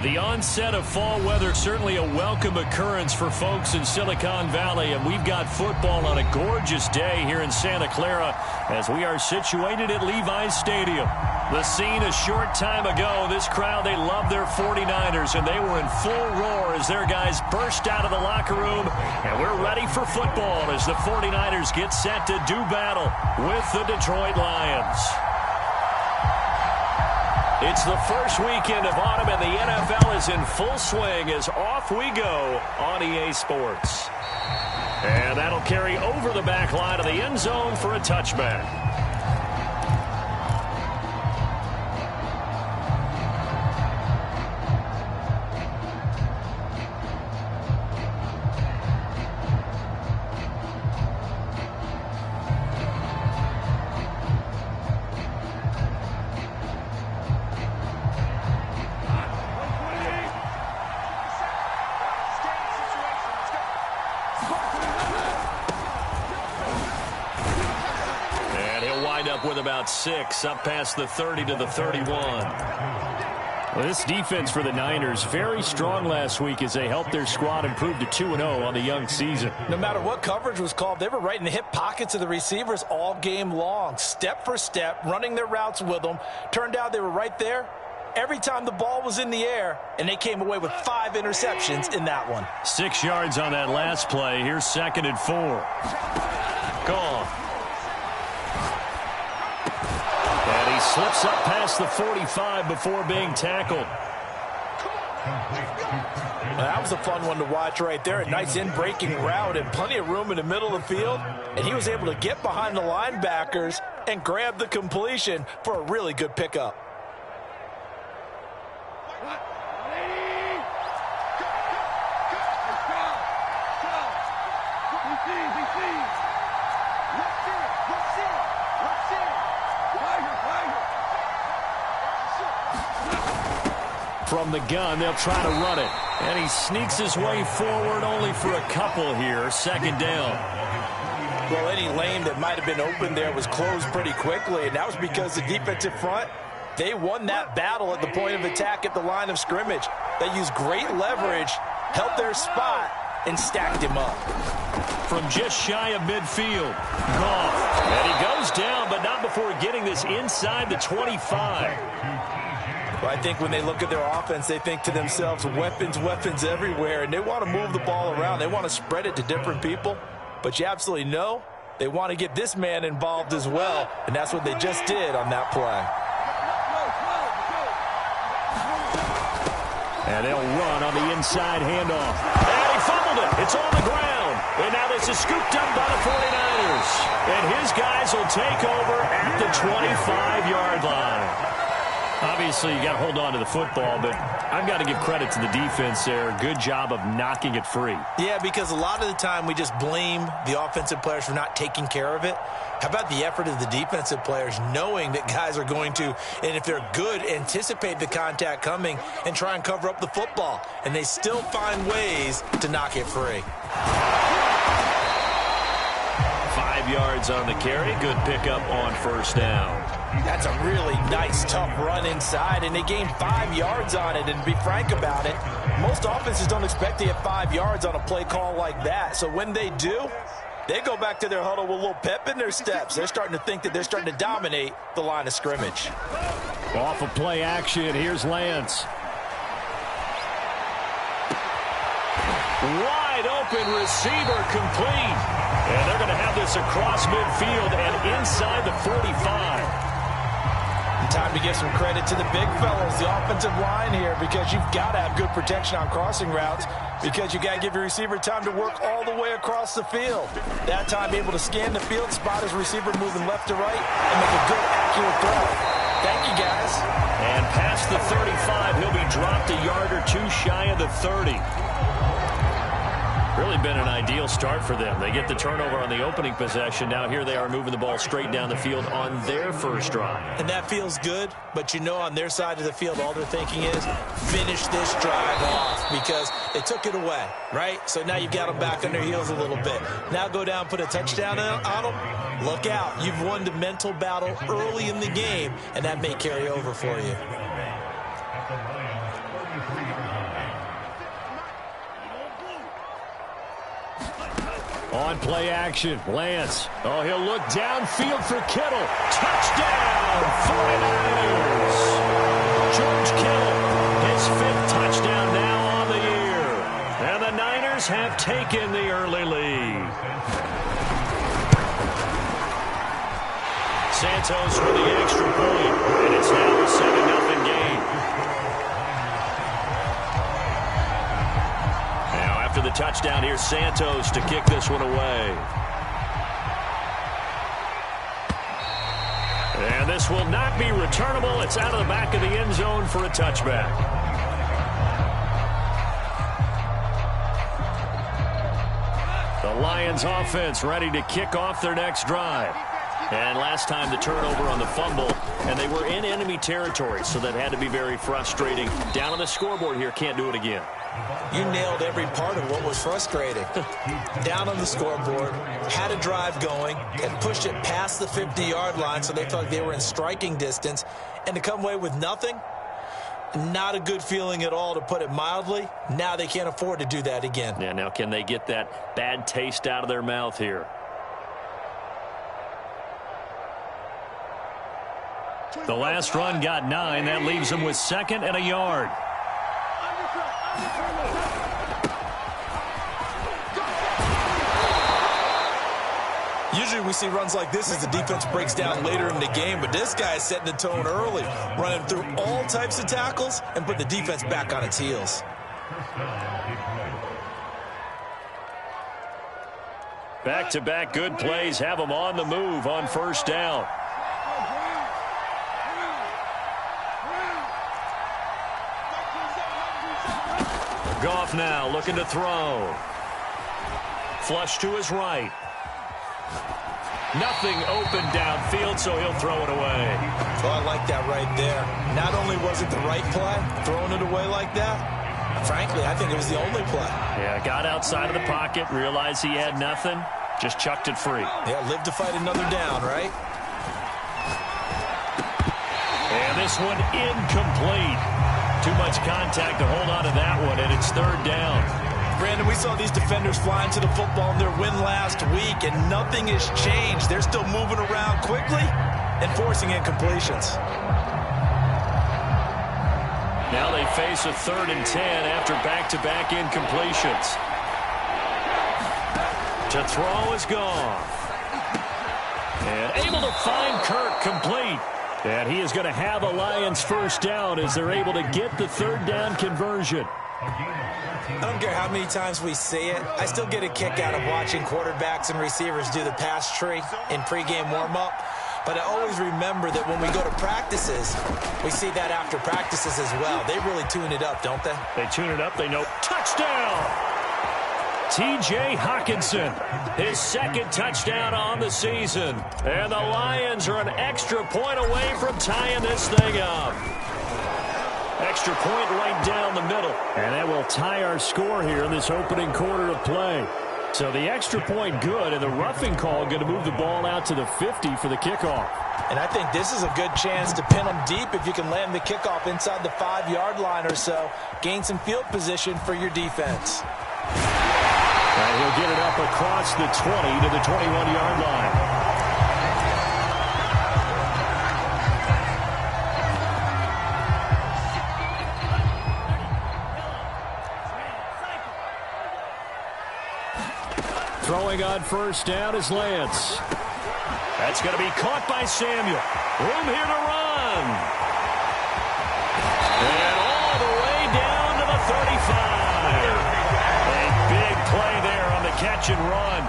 The onset of fall weather, certainly a welcome occurrence for folks in Silicon Valley, and we've got football on a gorgeous day here in Santa Clara as we are situated at Levi's Stadium. The scene a short time ago, this crowd, they love their 49ers, and they were in full roar as their guys burst out of the locker room, and we're ready for football as the 49ers get set to do battle with the Detroit Lions. It's the first weekend of autumn, and the NFL is in full swing as off we go on EA Sports. And that'll carry over the back line of the end zone for a touchback. With about 6 up past the 30 to the 31. Well, this defense for the Niners very strong last week as they helped their squad improve to 2-0 on the young season. No matter what coverage was called, they were right in the hip pockets of the receivers all game long, step for step, running their routes with them. Turned out they were right there every time the ball was in the air, and they came away with 5 interceptions in that one. 6 yards on that last play. Here's 2nd and 4. Gone. And he slips up past the 45 before being tackled. That was a fun one to watch right there. A nice in-breaking route and plenty of room in the middle of the field. And he was able to get behind the linebackers and grab the completion for a really good pickup. From the gun, they'll try to run it. And he sneaks his way forward only for a couple here. 2nd down. Well, any lane that might have been open there was closed pretty quickly, and that was because the defensive front, they won that battle at the point of attack at the line of scrimmage. They used great leverage, held their spot, and stacked him up. From just shy of midfield, Goff. And he goes down, but not before getting this inside the 25. Well, I think when they look at their offense, they think to themselves, weapons, weapons everywhere, and they want to move the ball around. They want to spread it to different people, but you absolutely know they want to get this man involved as well, and that's what they just did on that play. And they'll run on the inside handoff. And he fumbled it. It's on the ground. And now this is scooped up by the 49ers. And his guys will take over at the 25-yard line. Obviously, you got to hold on to the football, but I've got to give credit to the defense there. Good job of knocking it free. Yeah, because a lot of the time we just blame the offensive players for not taking care of it. How about the effort of the defensive players knowing that guys are going to, and if they're good, anticipate the contact coming and try and cover up the football. And they still find ways to knock it free. 5 yards on the carry. Good pickup on 1st down. That's a really nice, tough run inside, and they gained 5 yards on it. And to be frank about it, most offenses don't expect to get 5 yards on a play call like that. So when they do, they go back to their huddle with a little pep in their steps. They're starting to think that they're starting to dominate the line of scrimmage. Off of play action, here's Lance. Wide open receiver complete. And they're going to have this across midfield and inside the 45. Time to give some credit to the big fellas, the offensive line here, because you've got to have good protection on crossing routes, because you got to give your receiver time to work all the way across the field. That time able to scan the field, spot his receiver moving left to right, and make a good, accurate throw. Thank you, guys. And past the 35, he'll be dropped a yard or two shy of the 30. Really been an ideal start for them. They get the turnover on the opening possession. Now here they are moving the ball straight down the field on their first drive. And that feels good, but you know on their side of the field all they're thinking is finish this drive off because they took it away, right? So now you've got them back on their heels a little bit. Now go down, put a touchdown on them. Look out. You've won the mental battle early in the game, and that may carry over for you. On play action, Lance. Oh, he'll look downfield for Kittle. Touchdown, 49ers. George Kittle, his 5th touchdown now on the year. And the Niners have taken the early lead. Santos with the extra point, and it's now a 7-0 game. Now after the touchdown, here's Santos to kick this one away. And this will not be returnable. It's out of the back of the end zone for a touchback. The Lions offense ready to kick off their next drive. And last time the turnover on the fumble, and they were in enemy territory, so that had to be very frustrating. Down on the scoreboard here, can't do it again. You nailed every part of what was frustrating. Down on the scoreboard, had a drive going, had pushed it past the 50-yard line so they felt like they were in striking distance, and to come away with nothing, not a good feeling at all, to put it mildly. Now they can't afford to do that again. Yeah, now can they get that bad taste out of their mouth here? The last run got 9. That leaves them with 2nd and a yard. Usually we see runs like this as the defense breaks down later in the game, but this guy is setting the tone early, running through all types of tackles and put the defense back on its heels. Back-to-back good plays have them on the move on first down. Goff now looking to throw. Flush to his right. Nothing open downfield, so he'll throw it away. Oh, I like that right there. Not only was it the right play, throwing it away like that, frankly, I think it was the only play. Yeah, got outside of the pocket, realized he had nothing, just chucked it free. Yeah, live to fight another down, right? And this one incomplete. Too much contact to hold on to that one, and it's 3rd down. Brandon, we saw these defenders flying to the football in their win last week, and nothing has changed. They're still moving around quickly and forcing incompletions. Now they face a 3rd and 10 after back-to-back incompletions. To throw is Goff. And able to find Kirk complete. And he is going to have a Lions first down as they're able to get the 3rd down conversion. I don't care how many times we see it. I still get a kick out of watching quarterbacks and receivers do the pass tree in pregame warm-up. But I always remember that when we go to practices, we see that after practices as well. They really tune it up, don't they? They tune it up. They know touchdown. T.J. Hockenson, his 2nd touchdown on the season. And the Lions are an extra point away from tying this thing up. Extra point right down the middle. And that will tie our score here in this opening quarter of play. So the extra point good, and the roughing call going to move the ball out to the 50 for the kickoff. And I think this is a good chance to pin them deep if you can land the kickoff inside the 5-yard line or so. Gain some field position for your defense. And he'll get it up across the 20 to the 21-yard line. Throwing on first down is Lance. That's going to be caught by Samuel. Room here to run. And all the way down to the 35. A big play there on the catch and run.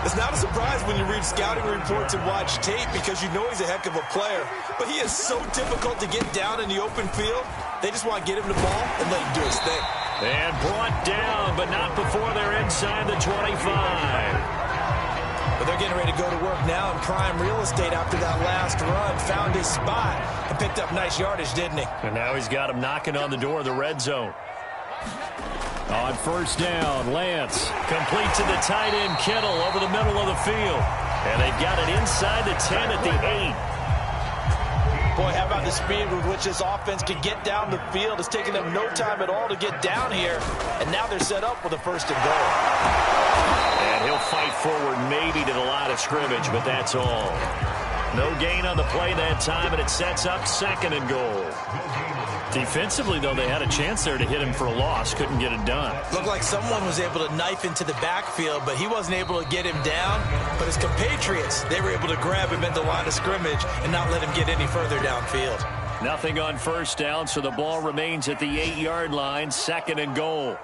It's not a surprise when you read scouting reports and watch tape because you know he's a heck of a player. But he is so difficult to get down in the open field. They just want to get him the ball and let him do his thing. And brought down, but not before they're inside the 25. But they're getting ready to go to work now in prime real estate after that last run. Found his spot and picked up nice yardage, didn't he? And now he's got him knocking on the door of the red zone. On first down, Lance complete to the tight end Kittle over the middle of the field. And they've got it inside the 10 at the 8. Boy, how about the speed with which this offense can get down the field? It's taking them no time at all to get down here. And now they're set up with a 1st and goal. And he'll fight forward maybe to the line of scrimmage, but that's all. No gain on the play that time, and it sets up 2nd and goal. Defensively, though, they had a chance there to hit him for a loss. Couldn't get it done. Looked like someone was able to knife into the backfield, but he wasn't able to get him down. But his compatriots, they were able to grab him at the line of scrimmage and not let him get any further downfield. Nothing on 1st down, so the ball remains at the 8-yard line, 2nd and goal.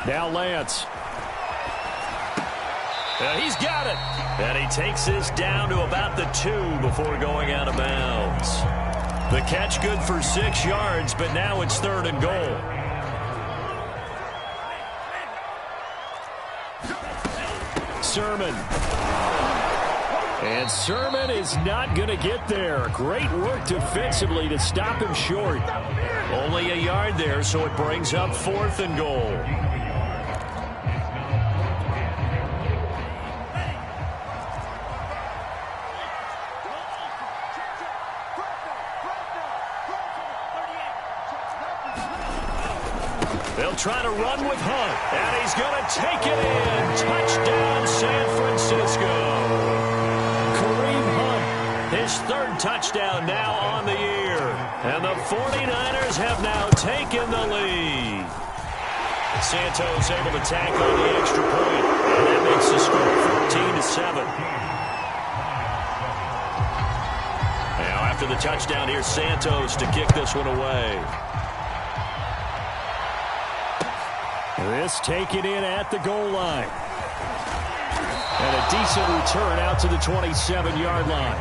Now Lance. He's got it. And he takes this down to about the 2 before going out of bounds. The catch good for 6 yards, but now it's 3rd and goal. Sermon. And Sermon is not going to get there. Great work defensively to stop him short. Only a yard there, so it brings up 4th and goal. They'll try to run with Hunt, and he's going to take it in. Touchdown, San Francisco. Kareem Hunt, his 3rd touchdown now on the year. And the 49ers have now taken the lead. Santos able to tack on the extra point, and that makes the score 14-7. Now after the touchdown, here's Santos to kick this one away. This taken in at the goal line. And a decent return out to the 27-yard line.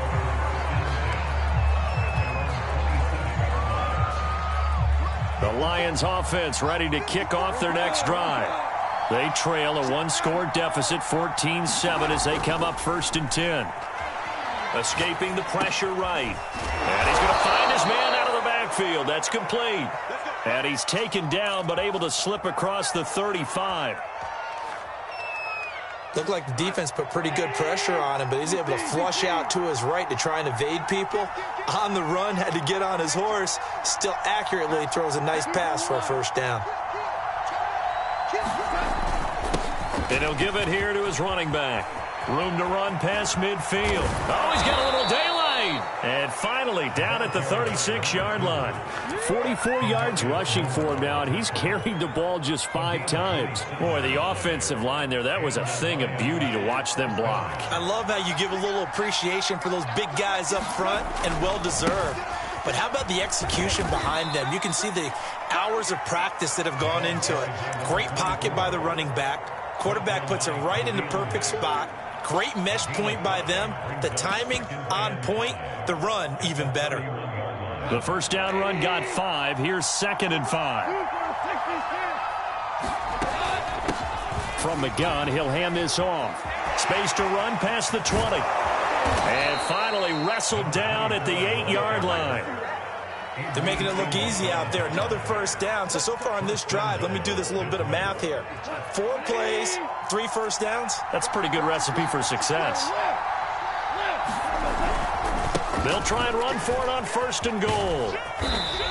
The Lions offense ready to kick off their next drive. They trail a 1-score deficit, 14-7, as they come up 1st and 10. Escaping the pressure right. And he's going to find his man out of the backfield. That's complete. And he's taken down, but able to slip across the 35. Looked like the defense put pretty good pressure on him, but he's able to flush out to his right to try and evade people. On the run, had to get on his horse. Still accurately throws a nice pass for a 1st down. And he'll give it here to his running back. Room to run past midfield. Oh, he's got a little daylight. And finally down at the 36-yard line. 44 yards rushing for him now, and he's carried the ball just 5 times. Boy, the offensive line there, that was a thing of beauty to watch them block. I love how you give a little appreciation for those big guys up front, and well-deserved. But how about the execution behind them? You can see the hours of practice that have gone into it. Great pocket by the running back. Quarterback puts it right in the perfect spot. Great mesh point by them. The timing on point. The run even better. The 1st down run got 5. Here's 2nd and 5. From the gun, he'll hand this off. Space to run past the 20. And finally wrestled down at the 8-yard line. They're making it look easy out there. Another 1st down. So far on this drive, let me do this little bit of math here. 4 plays, 3 1st downs. That's a pretty good recipe for success. They'll try and run for it on 1st and goal.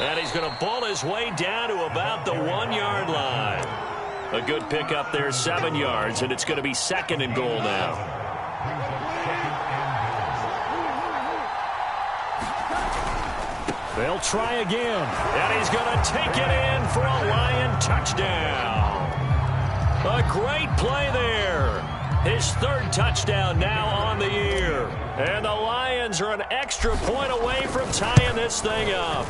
And he's going to ball his way down to about the 1-yard line. A good pickup there, 7 yards, and it's going to be 2nd and goal now. They'll try again, and he's going to take it in for a Lion touchdown. A great play there. His 3rd touchdown now on the year. And the Lions are an extra point away from tying this thing up.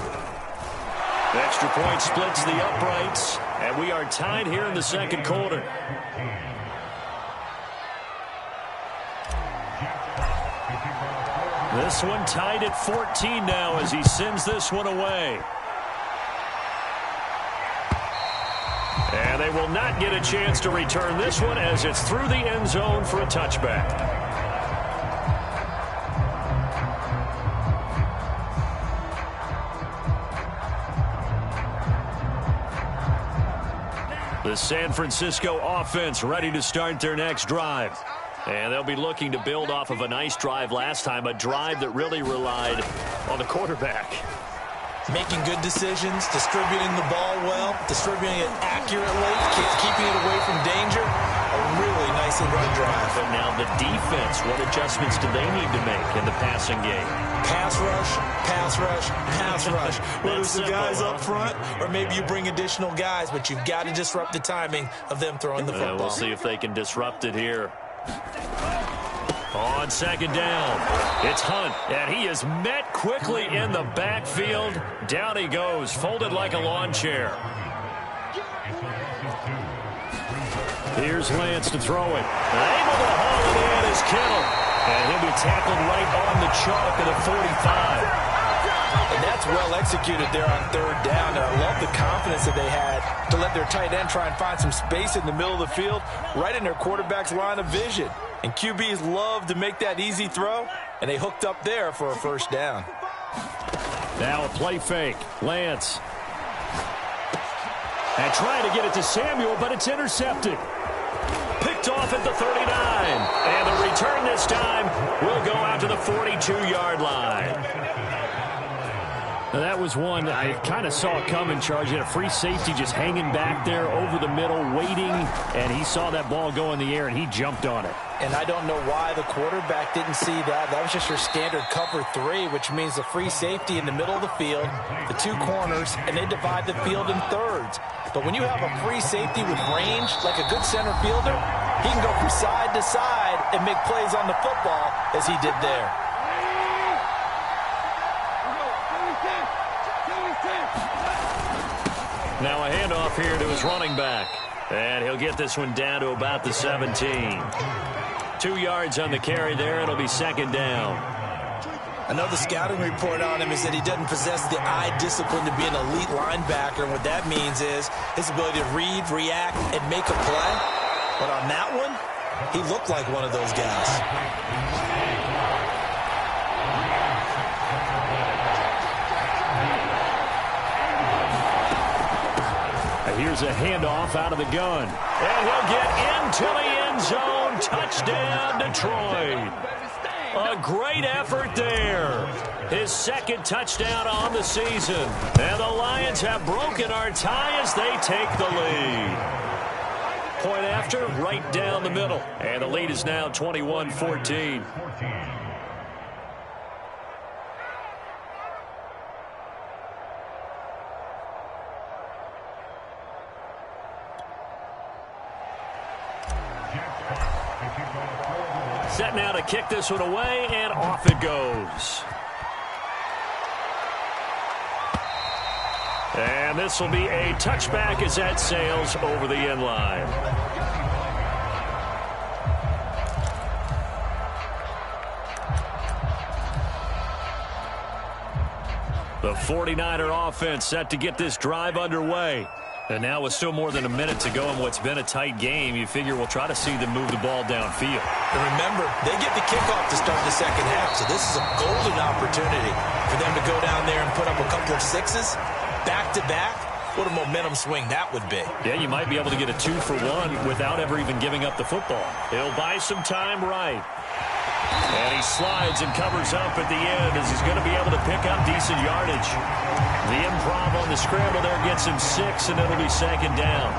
The extra point splits the uprights, and we are tied here in the 2nd quarter. This one tied at 14 now as he sends this one away. And they will not get a chance to return this one as it's through the end zone for a touchback. The San Francisco offense ready to start their next drive. And they'll be looking to build off of a nice drive last time, a drive that really relied on the quarterback. Making good decisions, distributing the ball well, distributing it accurately, keeping it away from danger. A really nicely run drive. But now the defense, what adjustments do they need to make in the passing game? Pass rush, pass rush, pass rush. Whether it's the guys up front or maybe you bring additional guys, but you've got to disrupt the timing of them throwing the football. We'll see if they can disrupt it here. On second down, it's Hunt, and he is met quickly in the backfield. Down he goes, folded like a lawn chair. Here's Lance to throw it. Able to haul it in is Kittle, and he'll be tackled right on the chalk at the 45. And that's well executed there on third down. And I love the confidence that they had to let their tight end try and find some space in the middle of the field, right in their quarterback's line of vision. And QBs love to make that easy throw, and they hooked up there for a first down. Now a play fake. Lance. And trying to get it to Samuel, but it's intercepted. Picked off at the 39. And the return this time will go out to the 42-yard line. Now that was one I kind of saw coming, Charge. He had a free safety just hanging back there over the middle, waiting, and he saw that ball go in the air, and he jumped on it. And I don't know why the quarterback didn't see that. That was just your standard cover 3, which means the free safety in the middle of the field, the two corners, and they divide the field in thirds. But when you have a free safety with range, like a good center fielder, he can go from side to side and make plays on the football as he did there. Now a handoff here to his running back. And he'll get this one down to about the 17. 2 yards on the carry there. It'll be second down. Another scouting report on him is that he doesn't possess the eye discipline to be an elite linebacker. And what that means is his ability to read, react, and make a play. But on that one, he looked like one of those guys. Here's a handoff out of the gun. And he'll get into the end zone. Touchdown, Detroit. A great effort there. His second touchdown on the season. And the Lions have broken our tie as they take the lead. Point after, right down the middle. And the lead is now 21-14. Set now to kick this one away, and off it goes. And this will be a touchback as that sails over the end line. The 49er offense set to get this drive underway. And now with still more than a minute to go in what's been a tight game, you figure we'll try to see them move the ball downfield. And remember, they get the kickoff to start the second half, so this is a golden opportunity for them to go down there and put up a couple of sixes back-to-back. What a momentum swing that would be. Yeah, you might be able to get a 2-for-1 without ever even giving up the football. He'll buy some time right. And he slides and covers up at the end as he's going to be able to pick up decent yardage. The improv on the scramble there gets him 6, and it'll be second down.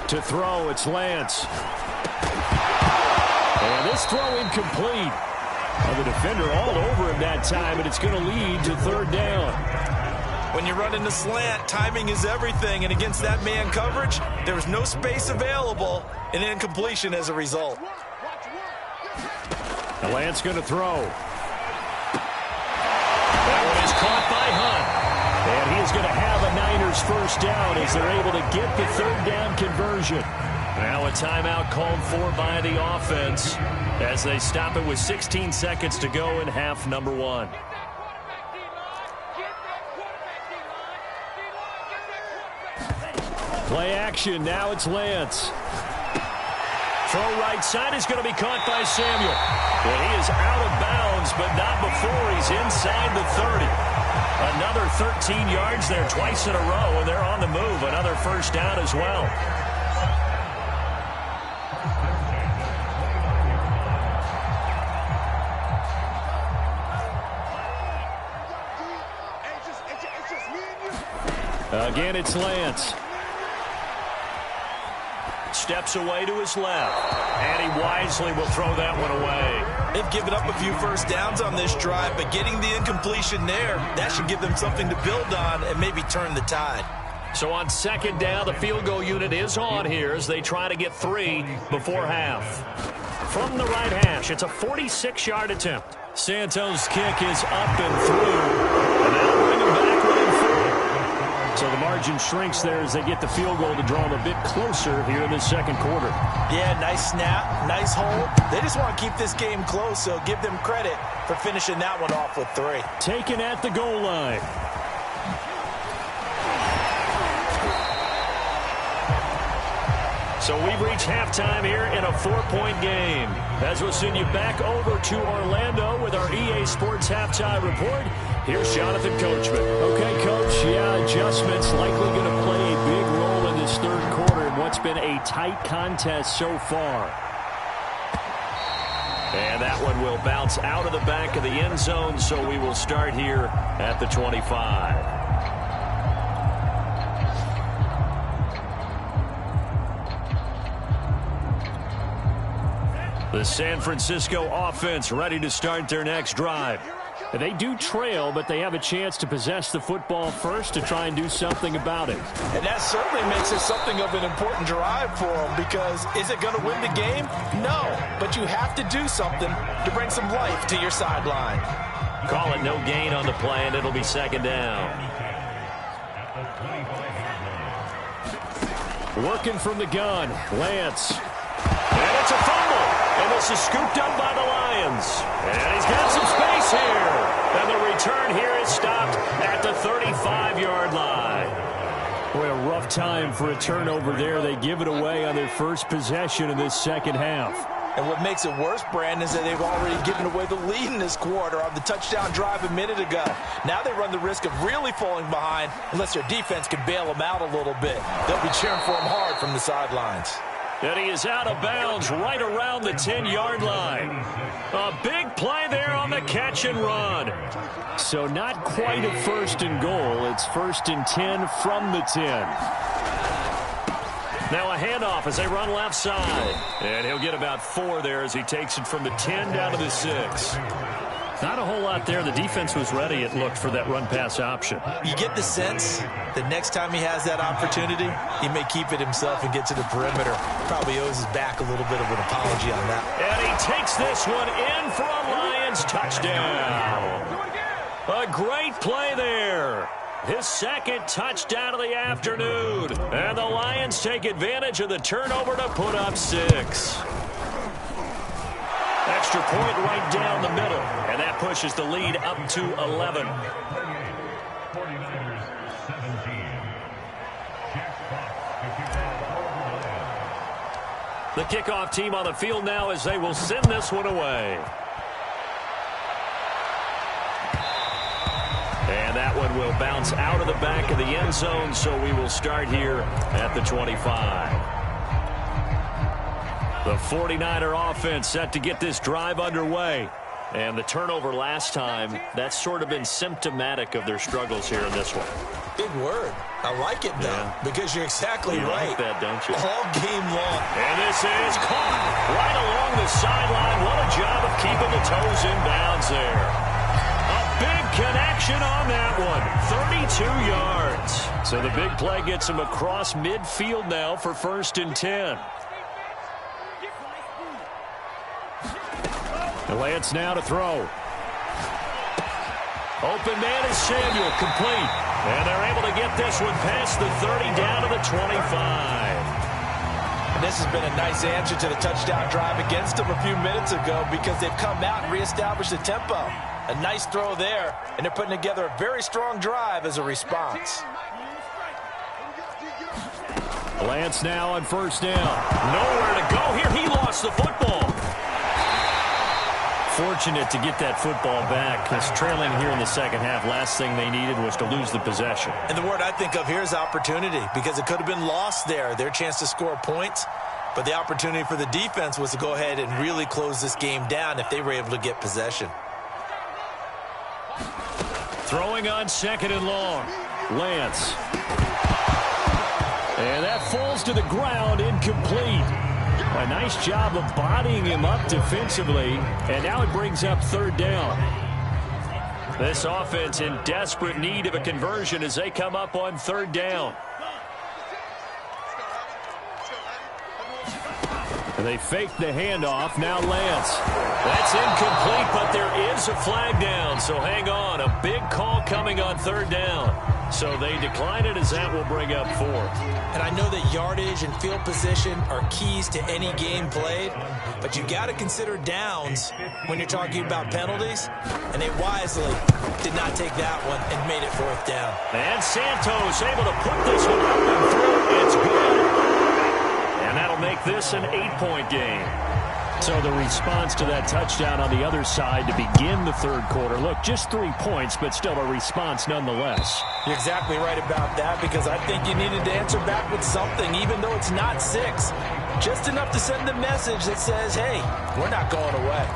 To throw, it's Lance. And this throw incomplete. The defender all over him that time, and it's going to lead to third down. When you run in the slant, timing is everything, and against that man coverage, there was no space available, and incompletion as a result. The Lance going to throw. That one is caught by Hunt. And he is going to have a Niners first down as they're able to get the third down conversion. Now a timeout called for by the offense as they stop it with 16 seconds to go in half number 1. Play action. Now it's Lance. Throw right side is going to be caught by Samuel. Well, he is out of bounds, but not before he's inside the 30. Another 13 yards there twice in a row, and they're on the move. Another first down as well. Again, it's Lance. Steps away to his left. And he wisely will throw that one away. They've given up a few first downs on this drive, but getting the incompletion there, that should give them something to build on and maybe turn the tide. So on second down, the field goal unit is on here as they try to get 3 before half. From the right hash, it's a 46-yard attempt. Santos' kick is up and through. And that'll bring him back within 4. So the margin shrinks there as they get the field goal to draw them a bit closer here in the second quarter. Yeah, nice snap, nice hold. They just want to keep this game close, so give them credit for finishing that one off with 3. Taken at the goal line. So we've reached halftime here in a 4-point game. As we'll send you back over to Orlando with our EA Sports Halftime Report, here's Jonathan Coachman. Okay, Coach, adjustments likely going to play a big role in this third quarter in what's been a tight contest so far. And that one will bounce out of the back of the end zone, so we will start here at the 25. The San Francisco offense ready to start their next drive. They do trail, but they have a chance to possess the football first to try and do something about it. And that certainly makes it something of an important drive for them, because is it going to win the game? No, but you have to do something to bring some life to your sideline. Call it no gain on the play, and it'll be second down. Working from the gun, Lance. And it's a fumble. And this is scooped up by the Lions. And he's got some space here. And the return here is stopped at the 35-yard line. Boy, a rough time for a turnover there. They give it away on their first possession in this second half. And what makes it worse, Brandon, is that they've already given away the lead in this quarter on the touchdown drive a minute ago. Now they run the risk of really falling behind unless their defense can bail them out a little bit. They'll be cheering for them hard from the sidelines. And he is out of bounds right around the 10-yard line. A big play there on the catch and run. So not quite a first and goal. It's first and 10 from the 10. Now a handoff as they run left side. And he'll get about 4 there as he takes it from the 10 down to the 6. Not a whole lot there. The defense was ready, it looked, for that run-pass option. You get the sense that next time he has that opportunity, he may keep it himself and get to the perimeter. Probably owes his back a little bit of an apology on that. And he takes this one in for a Lions touchdown. A great play there. His second touchdown of the afternoon. And the Lions take advantage of the turnover to put up 6. Extra point right down the middle. And that pushes the lead up to 11. The kickoff team on the field now as they will send this one away. And that one will bounce out of the back of the end zone, so we will start here at the 25. The 49er offense set to get this drive underway. And the turnover last time, that's sort of been symptomatic of their struggles here in this one. Big word. I like it, though, because you're exactly right. You like that, don't you? All game long. And this is caught right along the sideline. What a job of keeping the toes in bounds there. A big connection on that one. 32 yards. So the big play gets him across midfield now for first and 10. Lance now to throw. Open man is Samuel, complete. And they're able to get this one past the 30 down to the 25. And this has been a nice answer to the touchdown drive against them a few minutes ago, because they've come out and reestablished the tempo. A nice throw there, and they're putting together a very strong drive as a response. Lance now on first down. Nowhere to go here. He lost the football. Fortunate to get that football back, because trailing here in the second half, last thing they needed was to lose the possession. And the word I think of here is opportunity, because it could have been lost there, their chance to score points. But the opportunity for the defense was to go ahead and really close this game down if they were able to get possession. Throwing on second and long. Lance. And that falls to the ground, incomplete. A nice job of bodying him up defensively, and now it brings up third down. This offense in desperate need of a conversion as they come up on third down. They fake the handoff. Now Lance. That's incomplete, but there is a flag down, so hang on. A big call coming on third down. So they decline it as that will bring up fourth. And I know that yardage and field position are keys to any game played, but you got to consider downs when you're talking about penalties, and they wisely did not take that one and made it fourth down. And Santos able to put this one up and through. It's good. And that'll make this an 8-point game. So the response to that touchdown on the other side to begin the third quarter. Look, just 3 points, but still a response nonetheless. You're exactly right about that, because I think you needed to answer back with something, even though it's not 6. Just enough to send a message that says, hey, we're not going away.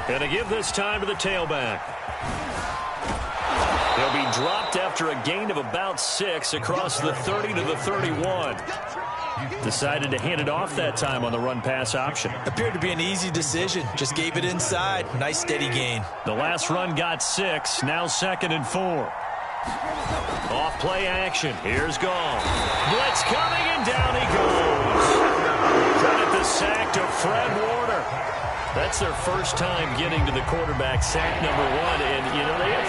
Going to give this time to the tailback. He'll be dropped after a gain of about 6 across the 30 to the 31. Decided to hand it off that time on the run-pass option. Appeared to be an easy decision. Just gave it inside. Nice steady gain. The last run got 6. Now 2nd and 4. Off play action. Here's Gall. Blitz coming, and down he goes. Credit the sack to Fred Warner. That's their first time getting to the quarterback, sack number 1. And, you know, they had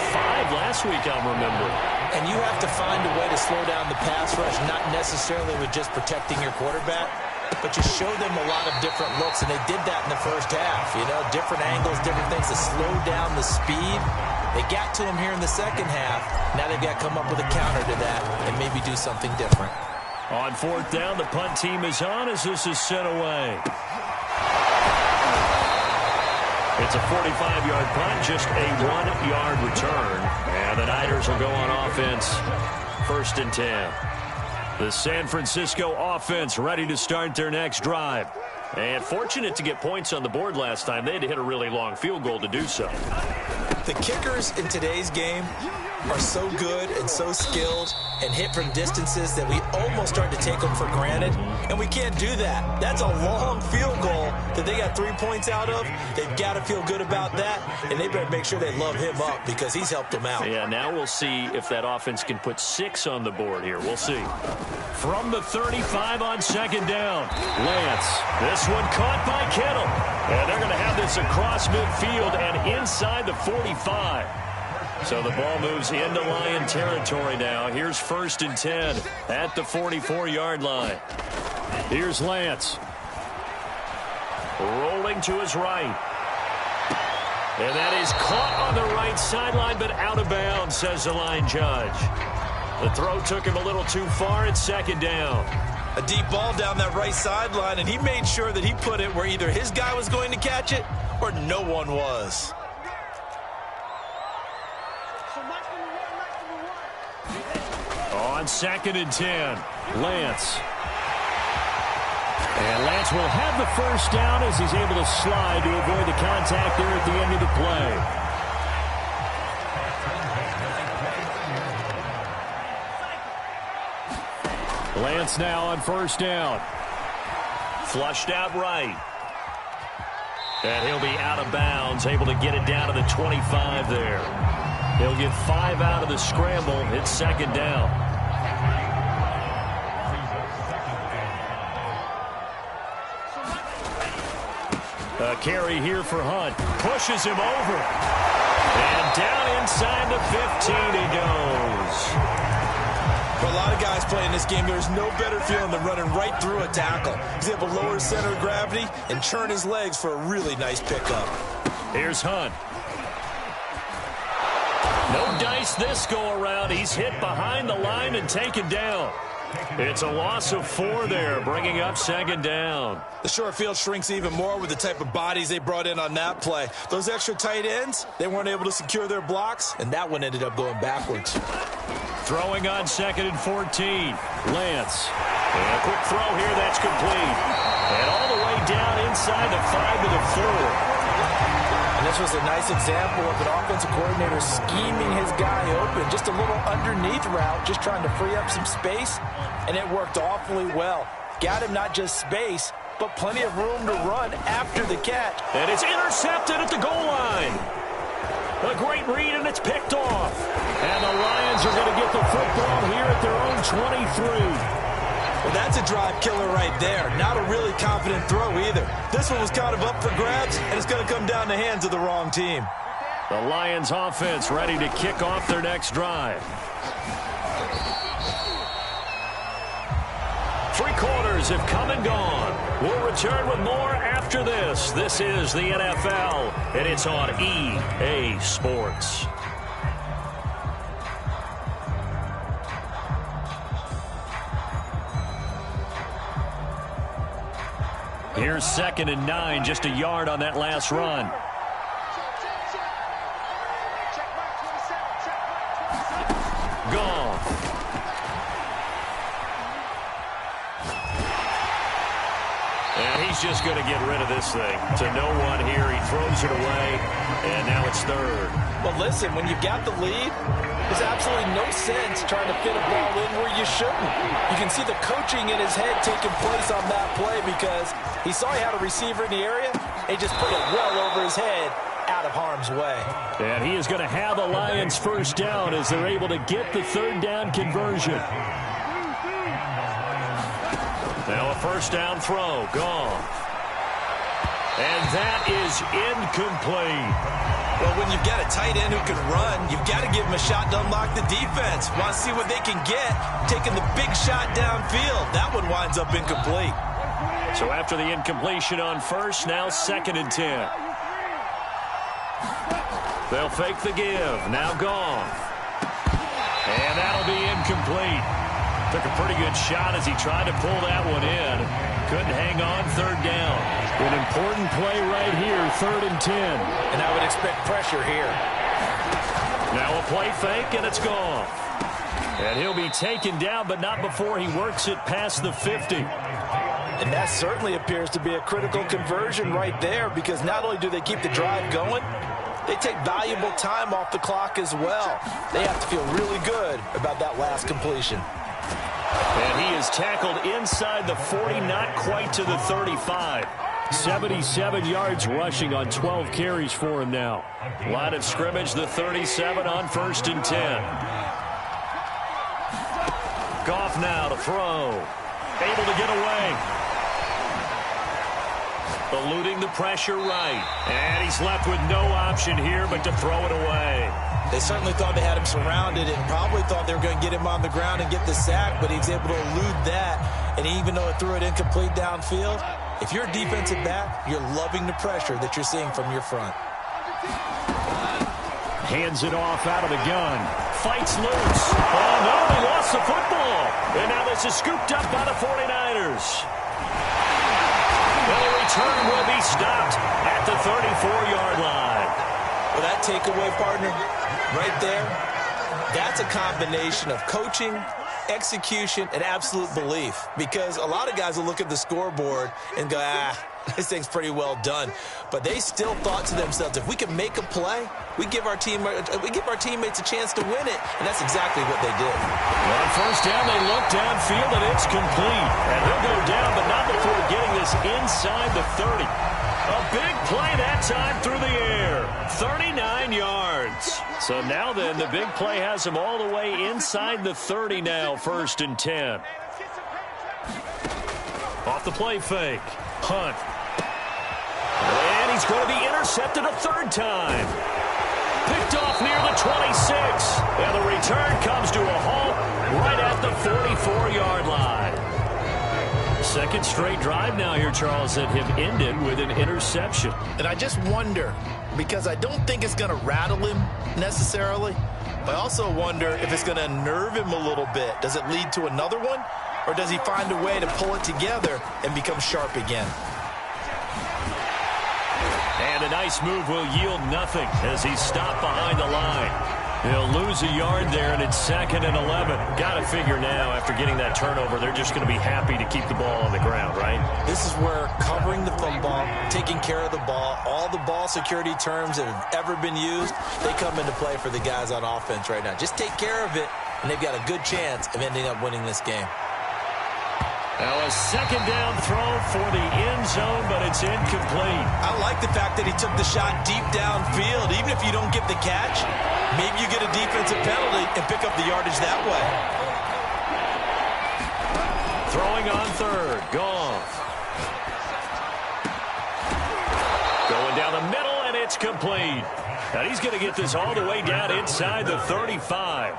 5 last week, I'll remember. And you have to find a way to slow down the pass rush, not necessarily with just protecting your quarterback, but you show them a lot of different looks, and they did that in the first half. You know, different angles, different things to slow down the speed. They got to him here in the second half. Now they've got to come up with a counter to that and maybe do something different. On fourth down, the punt team is on as this is sent away. It's a 45-yard punt, just a 1-yard return. And the Niners will go on offense, 1st and 10. The San Francisco offense ready to start their next drive. And fortunate to get points on the board last time. They had to hit a really long field goal to do so. The kickers in today's game are so good and so skilled and hit from distances that we almost start to take them for granted, and we can't do that. That's a long field goal that they got 3 points out of. They've got to feel good about that, and they better make sure they love him up because he's helped them out. Yeah, now we'll see if that offense can put 6 on the board here. We'll see. From the 35 on 2nd down, Lance. This one caught by Kittle. And they're going to have this across midfield and inside the 45. So the ball moves into Lion territory now. Here's 1st and 10 at the 44-yard line. Here's Lance. Rolling to his right. And that is caught on the right sideline, but out of bounds, says the line judge. The throw took him a little too far. It's 2nd down. A deep ball down that right sideline, and he made sure that he put it where either his guy was going to catch it or no one was. On 2nd and 10, Lance. And Lance will have the first down as he's able to slide to avoid the contact there at the end of the play. Lance now on 1st down. Flushed out right. And he'll be out of bounds, able to get it down to the 25 there. He'll get 5 out of the scramble. It's 2nd down. A carry here for Hunt. Pushes him over. And down inside the 15 he goes. For a lot of guys playing this game, there's no better feeling than running right through a tackle. He's able to lower his center of gravity and churn his legs for a really nice pickup. Here's Hunt. No dice this go around. He's hit behind the line and taken down. It's a loss of 4 there, bringing up 2nd down. The short field shrinks even more with the type of bodies they brought in on that play. Those extra tight ends, they weren't able to secure their blocks, and that one ended up going backwards. Throwing on 2nd and 14. Lance. And a quick throw here, that's complete. And all the way down inside the 5 to the 4. And this was a nice example of an offensive coordinator scheming his guy open. Just a little underneath route, just trying to free up some space, and it worked awfully well. Got him not just space, but plenty of room to run after the catch. And it's intercepted at the goal line. A great read, and it's picked off. And the Lions are going to get the football here at their own 23. Well, that's a drive killer right there. Not a really confident throw either. This one was kind of up for grabs, and it's going to come down the hands of the wrong team. The Lions offense ready to kick off their next drive. 3 quarters have come and gone. We'll return with more after this. This is the NFL, and it's on EA Sports. Here's 2nd and 9, just a yard on that last run. Goff. And he's just going to get rid of this thing. To no one here, he throws it away, and now it's 3rd. But listen, when you've got the lead, there's absolutely no sense trying to fit a ball in where you shouldn't. You can see the coaching in his head taking place on that play because he saw he had a receiver in the area, and he just put it well over his head out of harm's way. And he is going to have a Lions first down as they're able to get the 3rd down conversion. Now a first down throw, gone. And that is incomplete. Well, when you've got a tight end who can run, you've got to give him a shot to unlock the defense. Want to see what they can get, taking the big shot downfield. That one winds up incomplete. So after the incompletion on first, now 2nd and 10. They'll fake the give. Now Goff. And that'll be incomplete. Took a pretty good shot as he tried to pull that one in. Couldn't hang on 3rd down. An important play right here, 3rd and 10. And I would expect pressure here. Now a play fake, and it's gone. And he'll be taken down, but not before he works it past the 50. And that certainly appears to be a critical conversion right there because not only do they keep the drive going, they take valuable time off the clock as well. They have to feel really good about that last completion. And he is tackled inside the 40, not quite to the 35. 77 yards rushing on 12 carries for him now. Line of scrimmage, the 37 on 1st and 10. Goff now to throw. Able to get away. Eluding the pressure right. And he's left with no option here but to throw it away. They certainly thought they had him surrounded and probably thought they were going to get him on the ground and get the sack, but he was able to elude that. And even though it threw it incomplete downfield, if you're a defensive back, you're loving the pressure that you're seeing from your front. Hands it off out of the gun. Fights loose. Oh, no, they lost the football. And now this is scooped up by the 49ers. Well, the return will be stopped at the 34-yard line. Well, that takeaway, partner, right there, that's a combination of coaching, execution, and absolute belief. Because a lot of guys will look at the scoreboard and go, this thing's pretty well done. But they still thought to themselves, if we can make a play, we give our teammates a chance to win it. And that's exactly what they did. Well, on first down, they look downfield, and it's complete. And he'll go down, but not before getting this inside the 30. A big play that time through the air. 39 yards. So now then, the big play has him all the way inside the 30 now, 1st and 10. Off the play fake. Hunt. And he's going to be intercepted a 3rd time. Picked off near the 26. And the return comes to a halt right at the 44-yard line. 2nd straight drive now here, Charles, that have ended with an interception. And I just wonder, because I don't think it's going to rattle him necessarily, but I also wonder if it's going to unnerve him a little bit. Does it lead to another one? Or does he find a way to pull it together and become sharp again? And a nice move will yield nothing as he's stopped behind the line. He'll lose a yard there, and it's 2nd and 11. Got to figure now, after getting that turnover, they're just going to be happy to keep the ball on the ground, right? This is where covering the football, taking care of the ball, all the ball security terms that have ever been used, they come into play for the guys on offense right now. Just take care of it, and they've got a good chance of ending up winning this game. Now a 2nd down throw for the end zone, but it's incomplete. I like the fact that he took the shot deep downfield. Even if you don't get the catch, maybe you get a defensive penalty and pick up the yardage that way. Throwing on 3rd, Goff. Going down the middle, and it's complete. Now he's going to get this all the way down inside the 35.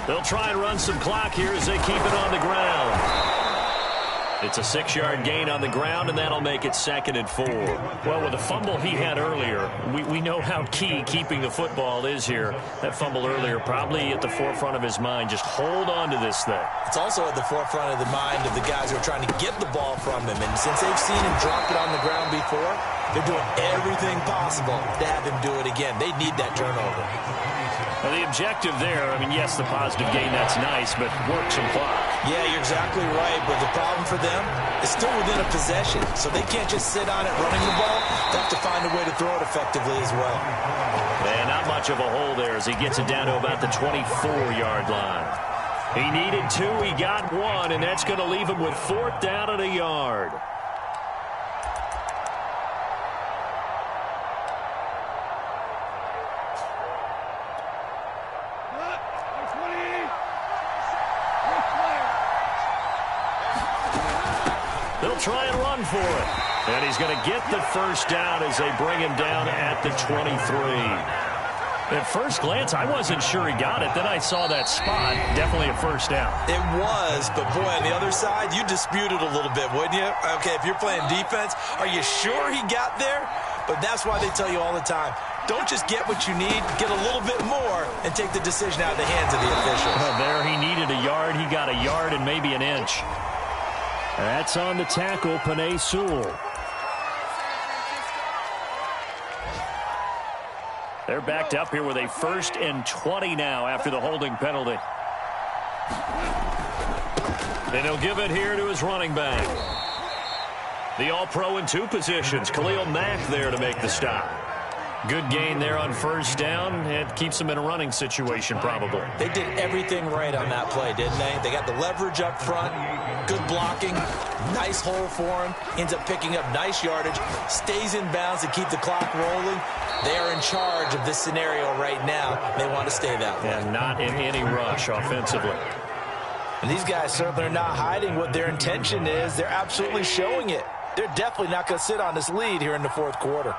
They'll try and run some clock here as they keep it on the ground. It's a 6-yard gain on the ground, and that'll make it 2nd and 4. Well, with the fumble he had earlier, we know how key keeping the football is here. That fumble earlier probably at the forefront of his mind. Just hold on to this thing. It's also at the forefront of the mind of the guys who are trying to get the ball from him. And since they've seen him drop it on the ground before, they're doing everything possible to have him do it again. They need that turnover. Well, the objective there, I mean, yes, the positive gain, that's nice, but work some clock. Yeah, you're exactly right, but the problem for them is still within a possession, so they can't just sit on it running the ball. They have to find a way to throw it effectively as well. And not much of a hole there as he gets it down to about the 24-yard line. He needed 2, he got 1, and that's going to leave him with 4th down and a yard. They'll try and run for it. And he's going to get the 1st down as they bring him down at the 23. At first glance, I wasn't sure he got it. Then I saw that spot. Definitely a 1st down. It was, but boy, on the other side, you dispute it a little bit, wouldn't you? Okay, if you're playing defense, are you sure he got there? But that's why they tell you all the time, don't just get what you need, get a little bit more, and take the decision out of the hands of the officials. Well, there he needed a yard. He got a yard and maybe an inch. That's on the tackle, Penei Sewell. They're backed up here with a 1st and 20 now after the holding penalty. Then he'll give it here to his running back. The All-Pro in 2 positions. Khalil Mack there to make the stop. Good gain there on 1st down. It keeps them in a running situation probably. They did everything right on that play, didn't they? They got the leverage up front, good blocking, nice hole for him, ends up picking up nice yardage, stays in bounds to keep the clock rolling. They are in charge of this scenario right now. They want to stay that way. And not in any rush offensively. And these guys certainly are not hiding what their intention is. They're absolutely showing it. They're definitely not going to sit on this lead here in the 4th quarter.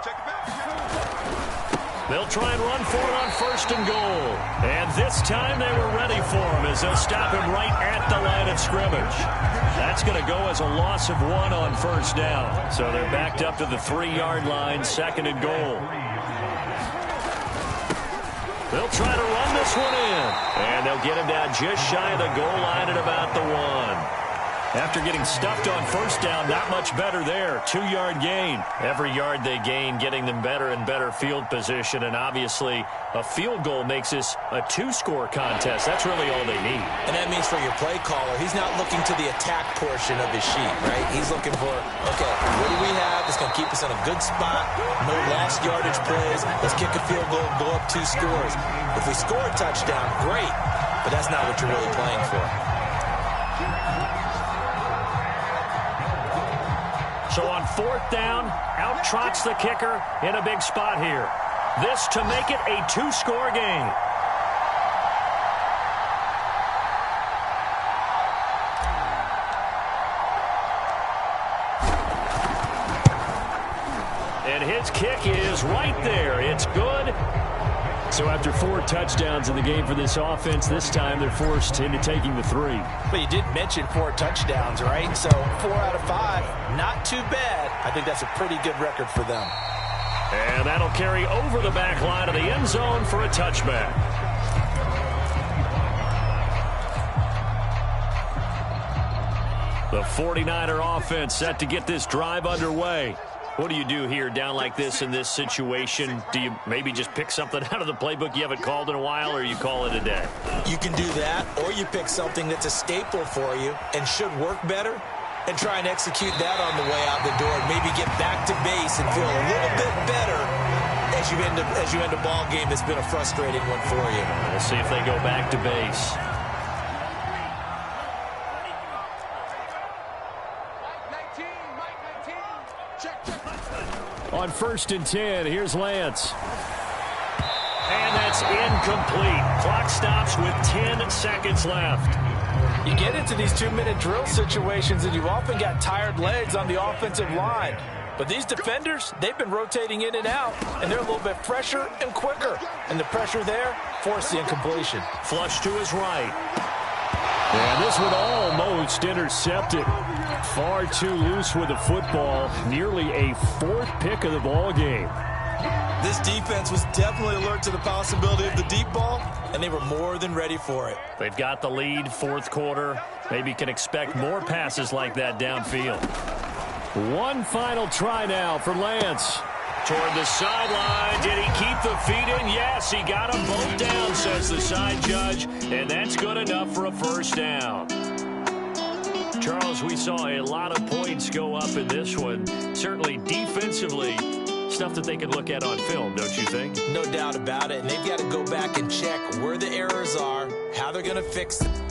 They'll try and run for it on 1st and goal. And this time they were ready for him as they'll stop him right at the line of scrimmage. That's going to go as a loss of 1 on 1st down. So they're backed up to the 3-yard line, 2nd and goal. They'll try to run this one in. And they'll get him down just shy of the goal line at about the 1. After getting stuffed on 1st down, not much better there. 2-yard gain. Every yard they gain, getting them better and better field position. And obviously, a field goal makes this a 2-score contest. That's really all they need. And that means for your play caller, he's not looking to the attack portion of his sheet, right? He's looking for, okay, what do we have that's going to keep us in a good spot? No lost yardage plays. Let's kick a field goal and go up 2 scores. If we score a touchdown, great. But that's not what you're really playing for. So on 4th down, out trots the kicker in a big spot here. This to make it a 2-score game. And his kick is right there. It's good. So after 4 touchdowns in the game for this offense, this time they're forced into taking the 3. But you did mention 4 touchdowns, right? So 4 out of 5, not too bad. I think that's a pretty good record for them. And that'll carry over the back line of the end zone for a touchback. The 49er offense set to get this drive underway. What do you do here down like this in this situation? Do you maybe just pick something out of the playbook you haven't called in a while, or you call it a day? You can do that, or you pick something that's a staple for you and should work better and try and execute that on the way out the door and maybe get back to base and feel a little bit better as you end a ball game that's been a frustrating one for you. We'll see if they go back to base. On 1st and 10, here's Lance. And that's incomplete. Clock stops with 10 seconds left. You get into these 2-minute drill situations, and you've often got tired legs on the offensive line. But these defenders, they've been rotating in and out, and they're a little bit fresher and quicker. And the pressure there forced the incompletion. Flush to his right. And this one almost intercepted. Far too loose with the football. Nearly a 4th pick of the ball game. This defense was definitely alert to the possibility of the deep ball, and they were more than ready for it. They've got the lead, 4th quarter. Maybe can expect more passes like that downfield. One final try now for Lance. Toward the sideline. Did he keep the feet in? Yes, he got them both down, says the side judge. And that's good enough for a first down. Charles, we saw a lot of points go up in this one. Certainly defensively, stuff that they could look at on film, don't you think? No doubt about it. And they've got to go back and check where the errors are, how they're going to fix them.